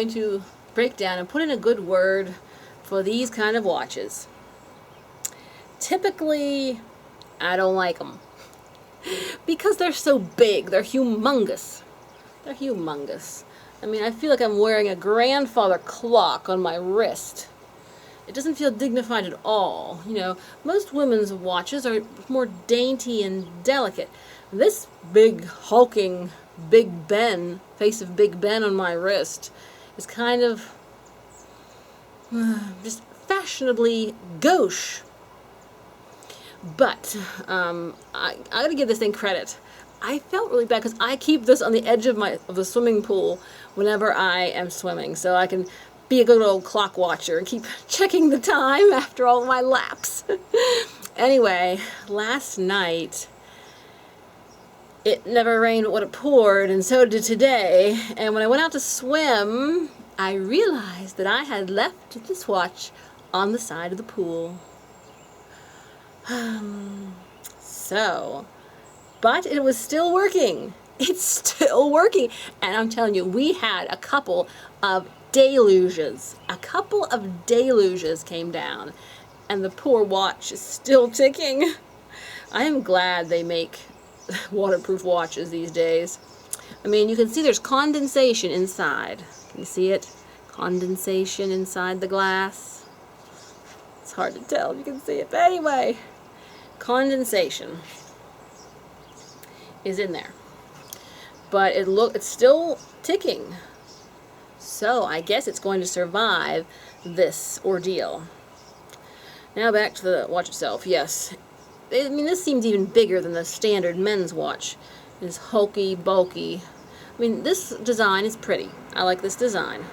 going to break down and put in a good word for these kind of watches. Typically, I don't like them because they're so big. They're humongous. They're humongous. I mean, I feel like I'm wearing a grandfather clock on my wrist. It doesn't feel dignified at all. You know, most women's watches are more dainty and delicate. This big, hulking Big Ben, face of Big Ben on my wrist, is kind of just fashionably gauche. But I gotta give this thing credit. I felt really bad because I keep this on the edge of the swimming pool whenever I am swimming, so I can be a good old clock watcher and keep checking the time after all my laps. Anyway, last night it never rained but what it poured, and so did today. And when I went out to swim, I realized that I had left this watch on the side of the pool. But it was still working. It's still working. And I'm telling you, we had a couple of deluges. A couple of deluges came down, and the poor watch is still ticking. I am glad they make waterproof watches these days. I mean, you can see there's condensation inside. Can you see it? Condensation inside the glass. It's hard to tell if you can see it, but anyway, condensation is in there. But it's still ticking. So I guess it's going to survive this ordeal. Now back to the watch itself. Yes, I mean, this seems even bigger than the standard men's watch. It's hulky, bulky. I mean, this design is pretty. I like this design.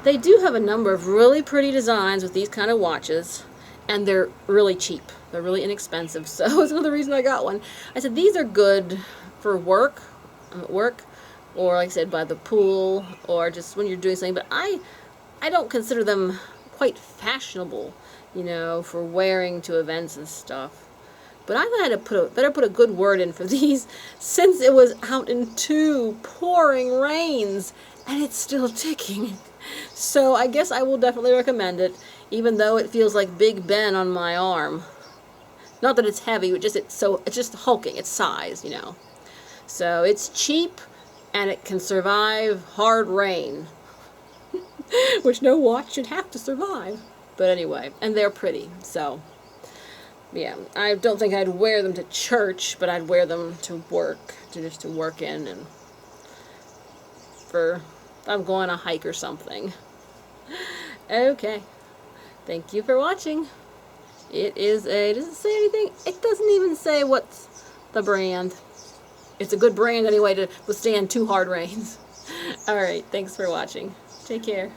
They do have a number of really pretty designs with these kind of watches, and they're really cheap. They're really inexpensive, so it's another reason I got one. I said these are good for work. I'm at work, or like I said, by the pool, or just when you're doing something. But I don't consider them quite fashionable, you know, for wearing to events and stuff. But I thought I'd better put a good word in for these, since it was out in 2 pouring rains, and it's still ticking. So I guess I will definitely recommend it, even though it feels like Big Ben on my arm. Not that it's heavy, it's just hulking, its size, you know. So it's cheap, and it can survive hard rain, which no watch should have to survive. But anyway, and they're pretty, so yeah, I don't think I'd wear them to church, but I'd wear them to work, just to work in, and for if I'm going on a hike or something. Okay, thank you for watching. It is does it say anything? It doesn't even say what's the brand. It's a good brand anyway to withstand 2 hard rains. Alright, thanks for watching. Take care.